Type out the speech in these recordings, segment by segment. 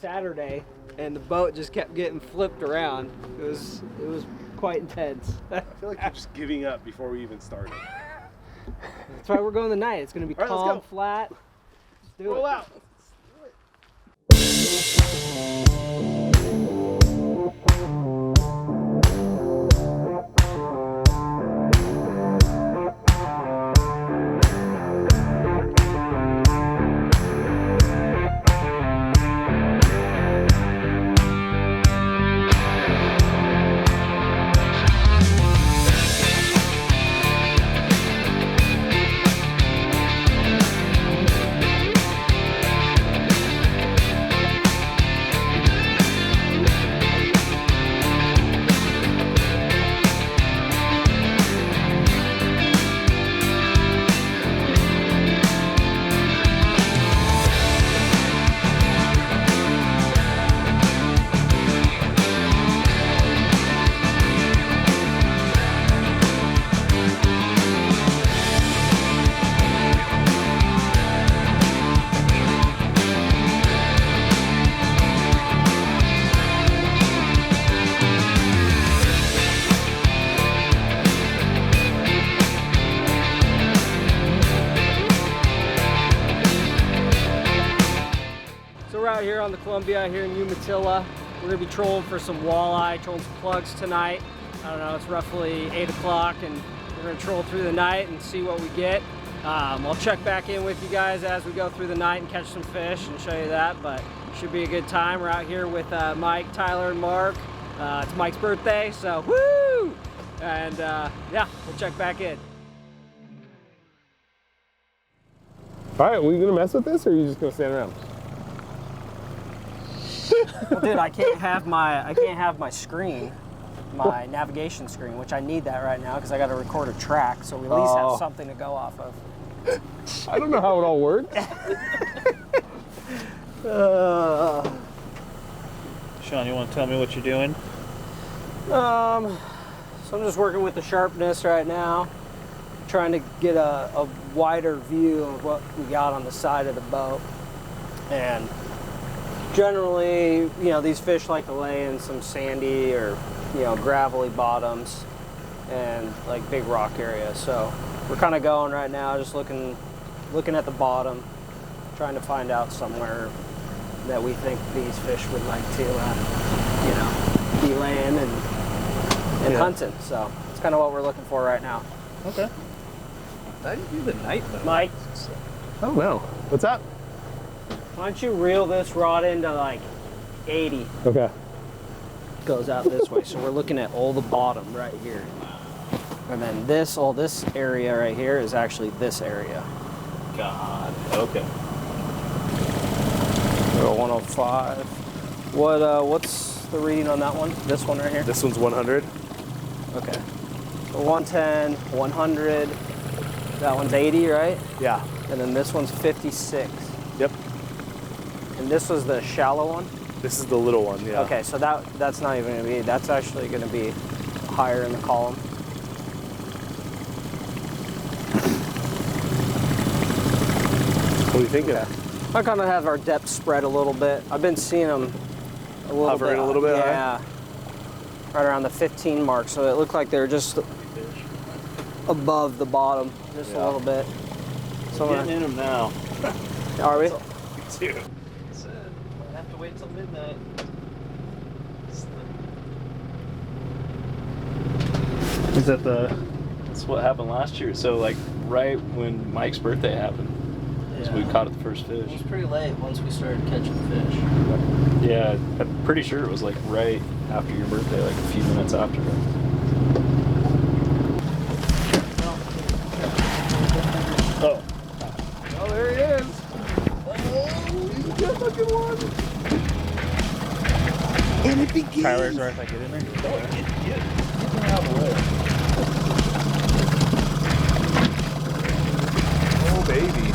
Saturday, and the boat just kept getting flipped around. It was quite intense. I feel like you're just giving up before we even started. That's why we're going tonight. It's going to be calm, flat. Let's do it. Roll out. Out here on the Columbia here in Umatilla. We're gonna be trolling for some walleye, trolling some plugs tonight. I don't know, it's roughly 8 o'clock and we're gonna troll through the night and see what we get. I'll check back in with you guys as we go through the night and catch some fish and show you that, but it should be a good time. We're out here with Mike, Tyler, and Mark. It's Mike's birthday, so woo! And yeah, we'll check back in. All right, were you gonna mess with this, or are you just gonna stand around? Well, dude, I can't have my screen, my navigation screen, which I need that right now because I got to record a track, so we at least have something to go off of. I don't know how it all works. Sean, you want to tell me what you're doing? So I'm just working with the sharpness right now, trying to get a wider view of what we got on the side of the boat. And generally, you know, these fish like to lay in some sandy or, you know, gravelly bottoms and like big rock areas. So we're kind of going right now, just looking at the bottom, trying to find out somewhere that we think these fish would like to, you know, be laying and hunting. So it's kind of what we're looking for right now. Okay. How do you do the night though? Mike, I don't know. What's up? why don't you reel this rod into like 80? Okay. Goes out this way. So we're looking at all the bottom right here. And then all this area right here is actually this area. God. Okay. 105. What's the reading on that one? This one right here? This one's 100. Okay. So 110, 100. That one's 80, right? Yeah. And then this one's 56. Yep. And this was the shallow one? This is the little one, yeah. Okay, so that's not even gonna be, that's actually gonna be higher in the column. What do you think? Okay. I kind of have our depth spread a little bit. I've been seeing them a little Hovering bit. a little bit, yeah. Right around the 15 mark, so it looked like they're just above the bottom, just a little bit. So We're getting in them now. Are we? Dude. I have to wait till midnight. Is that that's what happened last year. So like right when Mike's birthday happened. So we caught the first fish. It was pretty late once we started catching fish. Yeah, I'm pretty sure it was like right after your birthday, like a few minutes after. Oh. Oh, there he is. Oh, he's a good looking one. And it begins. Tyler's right if I get in there. Oh, get him out of the way. Oh, baby.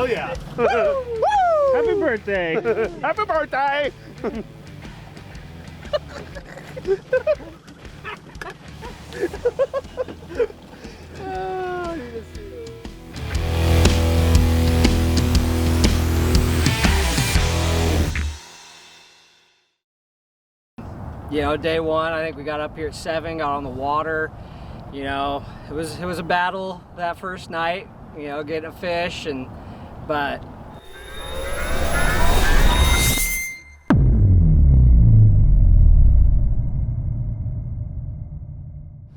Hell yeah. Happy birthday. Happy birthday. You know, day one, I think we got up here at 7, got on the water. You know, it was a battle that first night, you know, getting a fish, but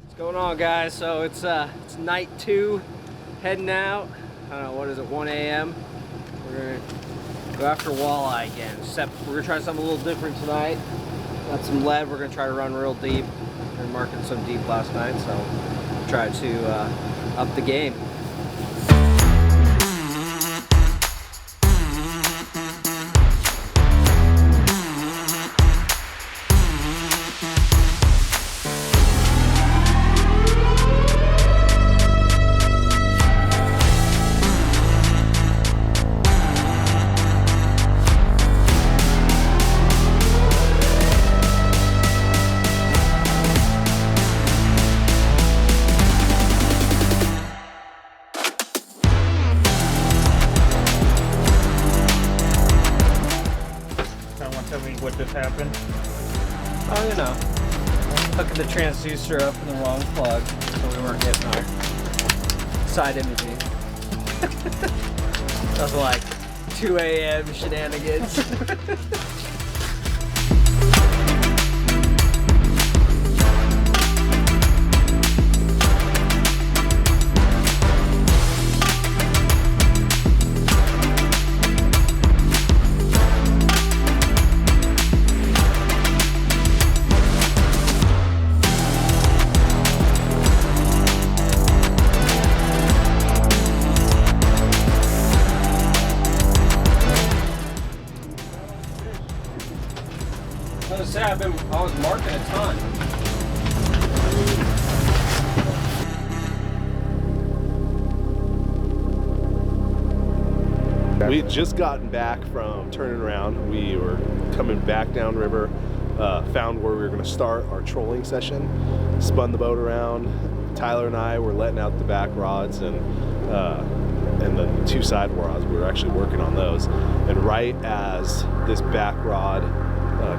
what's going on, guys? So it's night 2, heading out. I don't know, what is it, 1 a.m. We're gonna go after walleye again, except we're gonna try something a little different tonight. Got some lead, we're gonna try to run real deep. We were marking some deep last night, so try to up the game. Tell me what just happened. Oh, you know, hooking the transducer up in the wrong plug, so we weren't getting our side imaging. That was like 2 a.m. shenanigans. I was marking a ton. We had just gotten back from turning around. We were coming back downriver, found where we were going to start our trolling session, spun the boat around. Tyler and I were letting out the back rods and the 2 side rods. We were actually working on those. And right as this back rod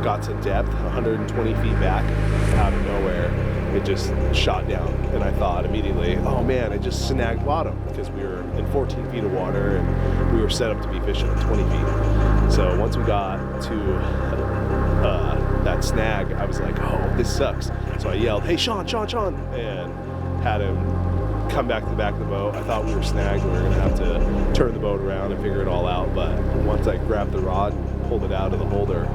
got to depth, 120 feet back, out of nowhere, it just shot down. And I thought immediately, oh man, it just snagged bottom, because we were in 14 feet of water and we were set up to be fishing at 20 feet. So once we got to that snag, I was like, oh, this sucks. So I yelled, hey, Sean, and had him come back to the back of the boat. I thought we were snagged and we were gonna have to turn the boat around and figure it all out. But once I grabbed the rod and pulled it out of the holder,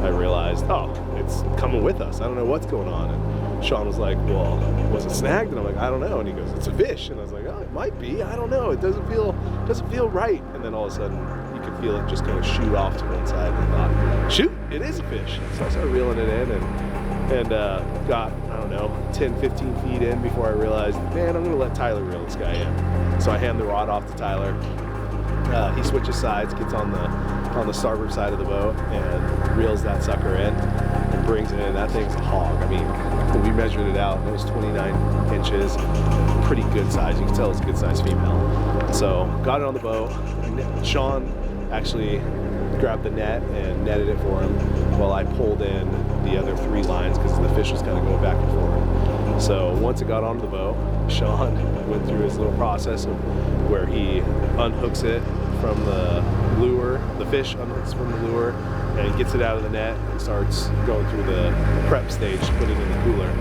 I realized, oh, it's coming with us. I don't know what's going on. And Sean was like, well, was it snagged? And I'm like, I don't know. And he goes, it's a fish. And I was like, oh, it might be. I don't know. It doesn't feel right. And then all of a sudden, you could feel it just kind of shoot off to one side. And I thought, shoot, it is a fish. So I started reeling it in and got, I don't know, 10, 15 feet in before I realized, man, I'm going to let Tyler reel this guy in. So I hand the rod off to Tyler. He switches sides, gets on the starboard side of the boat and reels that sucker in and brings it in. That thing's a hog. I mean, when we measured it out, it was 29 inches, pretty good size. You can tell it's a good size female. So got it on the boat. Sean actually grabbed the net and netted it for him while I pulled in the other 3 lines because the fish was kind of going back and forth. So once it got onto the boat, Sean went through his little process of where he unhooks it from the lure, the fish unhooks from the lure, and gets it out of the net and starts going through the prep stage to put it in the cooler.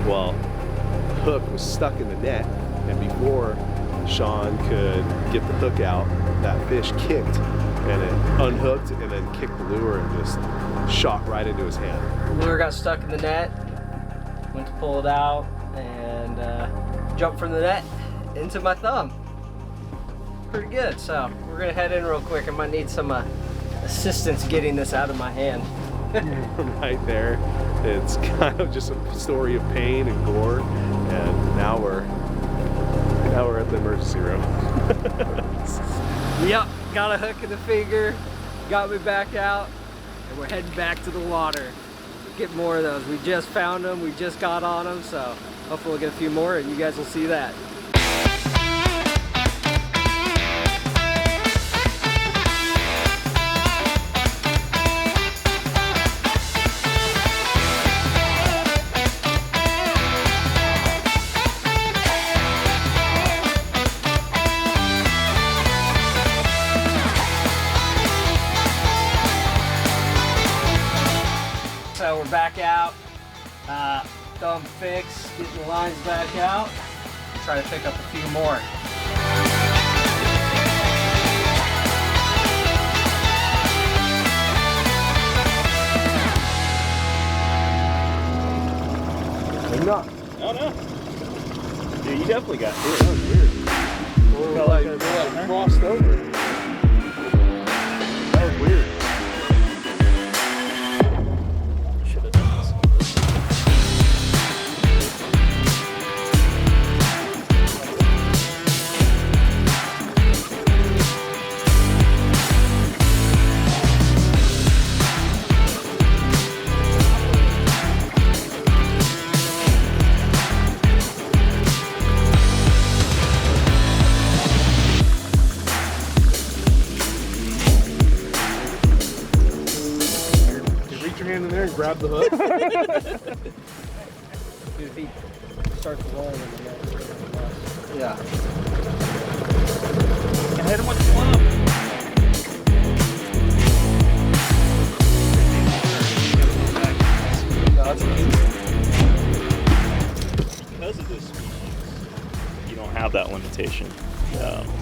Well, the hook was stuck in the net, and before Sean could get the hook out, that fish kicked, and it unhooked and then kicked the lure and just shot right into his hand. The lure got stuck in the net, went to pull it out, and jumped from the net into my thumb. Pretty good, so we're gonna head in real quick. I might need some assistance getting this out of my hand. Right there, it's kind of just a story of pain and gore, and now we're at the emergency room. Yep, got a hook in the finger, got me back out, and we're heading back to the water. Get more of those. We just found them, we just got on them, so hopefully we'll get a few more and you guys will see that. So we're back out, thumb fixed, getting the lines back out, try to pick up a few more. Enough. Oh no. Dude, you definitely got it. That was weird. Felt like it crossed over. That was weird. Should have done this. Reach your hand in there and grab the hook. Dude, if he starts rolling in the net. Yeah. And hit him with the club. Because of this species, you don't have that limitation.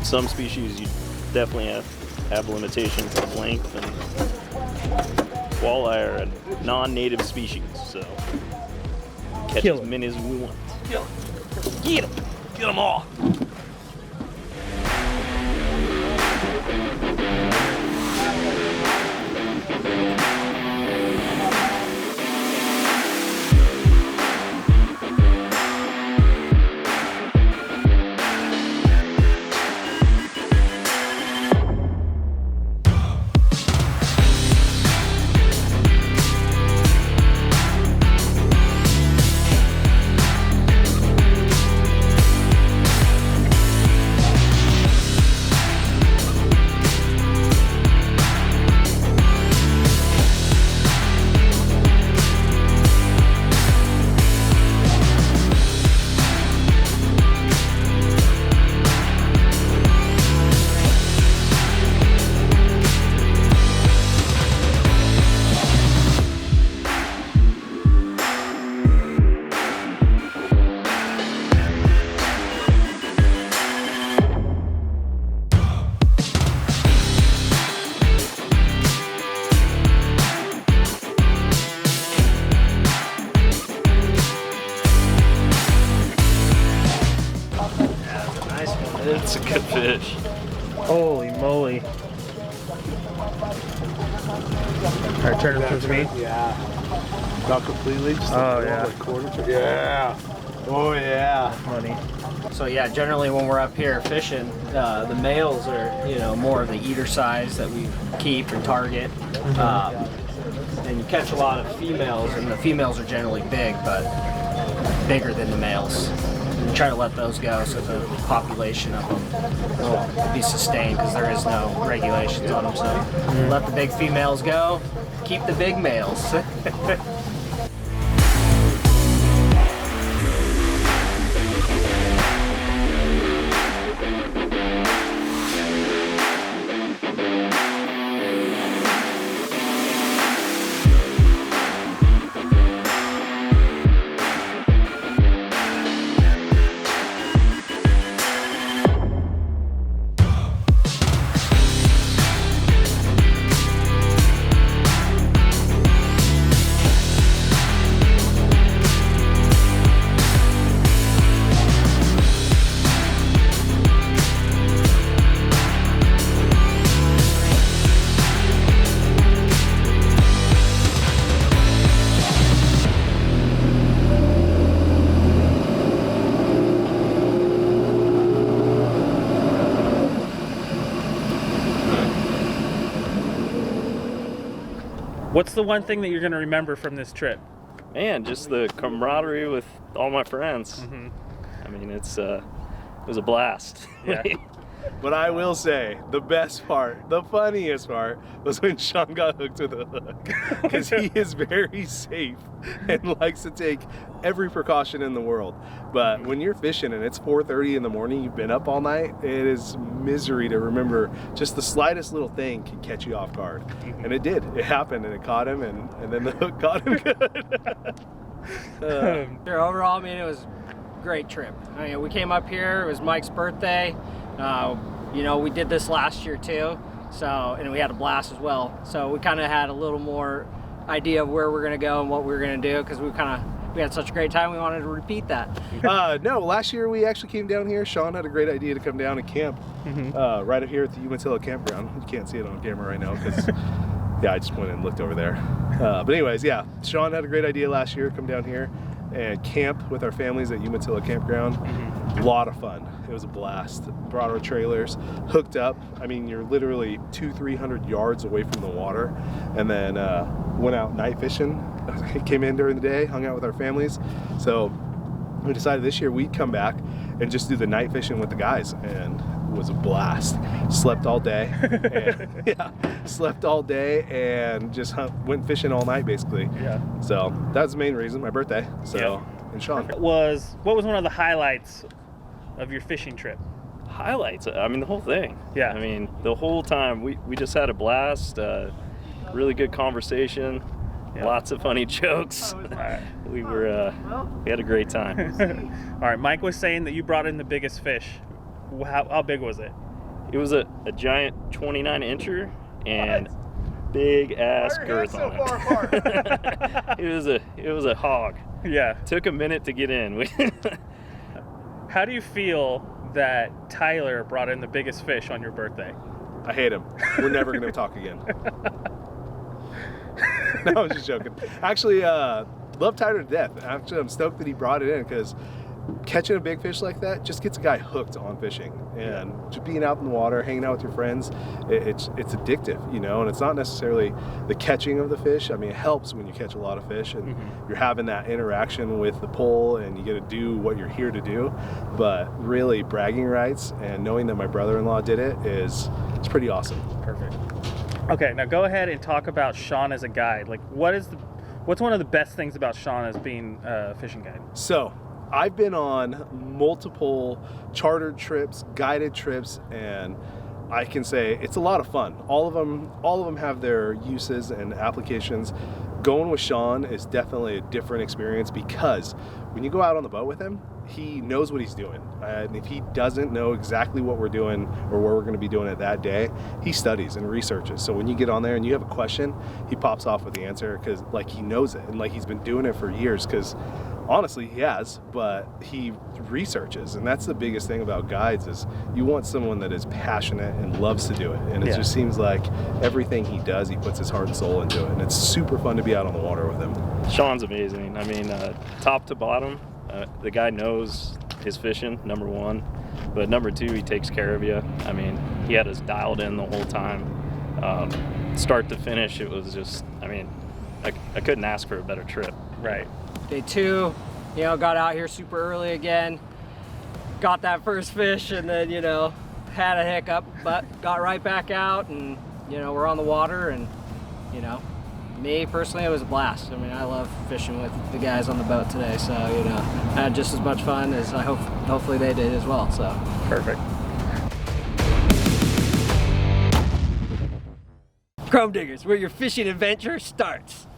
Some species you definitely have limitations of length, and walleye are a non-native species, so catch Kill as it. many as we want. Get them! Get them all! It's a good fish. Holy moly. Alright, turn it to me. Yeah. Not completely. Just Oh, yeah. like quarter turn. Yeah. Oh yeah. Money. So yeah, generally when we're up here fishing, the males are, you know, more of the eater size that we keep and target. And you catch a lot of females, and the females are generally big, but bigger than the males. And try to let those go so the population of them will be sustained, because there is no regulations on them. So let the big females go, keep the big males. What's the one thing that you're going to remember from this trip? Man, just the camaraderie with all my friends. Mm-hmm. I mean, it was a blast. Yeah. But I will say, the best part, the funniest part, was when Sean got hooked with a hook. Because he is very safe and likes to take every precaution in the world. But when you're fishing and it's 4:30 in the morning, you've been up all night, it is misery to remember just the slightest little thing can catch you off guard. And it did. It happened and it caught him, and then the hook caught him good. Sure, overall, I mean, it was a great trip. I mean, we came up here, it was Mike's birthday. You know, we did this last year too, so, and we had a blast as well. So we kind of had a little more idea of where we're going to go and what we were going to do, because we had such a great time, we wanted to repeat that. No, last year we actually came down here. Sean had a great idea to come down and camp right up here at the Umatilla campground. You can't see it on camera right now because, yeah, I just went and looked over there. But anyways, yeah, Sean had a great idea last year, come down here and camp with our families at Umatilla campground. A lot of fun. It was a blast. Brought our trailers, hooked up. I mean, you're literally 200-300 yards away from the water, and then went out night fishing. Came in during the day, hung out with our families. So we decided this year we'd come back and just do the night fishing with the guys, and it was a blast. Slept all day. And, yeah, slept all day and just went fishing all night basically. Yeah. So that's the main reason, my birthday. So, Yeah. and Sean. What was one of the highlights of your fishing trip? Highlights, I mean, the whole thing. Yeah. I mean, the whole time we just had a blast. Really good conversation. Yeah. Lots of funny jokes. We had a great time. All right, Mike was saying that you brought in the biggest fish. How big was it? It was a giant 29-incher and big ass girth on it. It was a hog. Yeah. Took a minute to get in. How do you feel that Tyler brought in the biggest fish on your birthday? I hate him. We're never going to talk again. No, I'm just joking. Actually, love Tyler to death. Actually, I'm stoked that he brought it in, because catching a big fish like that just gets a guy hooked on fishing. And just being out in the water, hanging out with your friends, it's addictive, you know. And it's not necessarily the catching of the fish. I mean, it helps when you catch a lot of fish and you're having that interaction with the pole, and you get to do what you're here to do. But really, bragging rights and knowing that my brother-in-law did it's pretty awesome. Perfect. Okay, now go ahead and talk about Sean as a guide. Like, what's one of the best things about Sean as being a fishing guide? So, I've been on multiple chartered trips, guided trips, and I can say it's a lot of fun. All of them have their uses and applications. Going with Sean is definitely a different experience, because when you go out on the boat with him, he knows what he's doing. And if he doesn't know exactly what we're doing or where we're going to be doing it that day, he studies and researches. So when you get on there and you have a question, he pops off with the answer, because like he knows it and like he's been doing it for years. Because honestly, he has, but he researches, and that's the biggest thing about guides, is you want someone that is passionate and loves to do it. And it just seems like everything he does, he puts his heart and soul into it, and it's super fun to be out on the water with him. Sean's amazing. I mean, top to bottom, the guy knows his fishing, number one, but number two, he takes care of you. I mean, he had us dialed in the whole time. Start to finish, it was just, I mean, I couldn't ask for a better trip. Right. Day 2, you know, got out here super early again, got that first fish, and then, you know, had a hiccup, but got right back out, and, you know, we're on the water, and, you know, me personally, it was a blast. I mean, I love fishing with the guys on the boat today, so, you know, I had just as much fun as I hopefully they did as well, so. Perfect. Chrome Diggers, where your fishing adventure starts.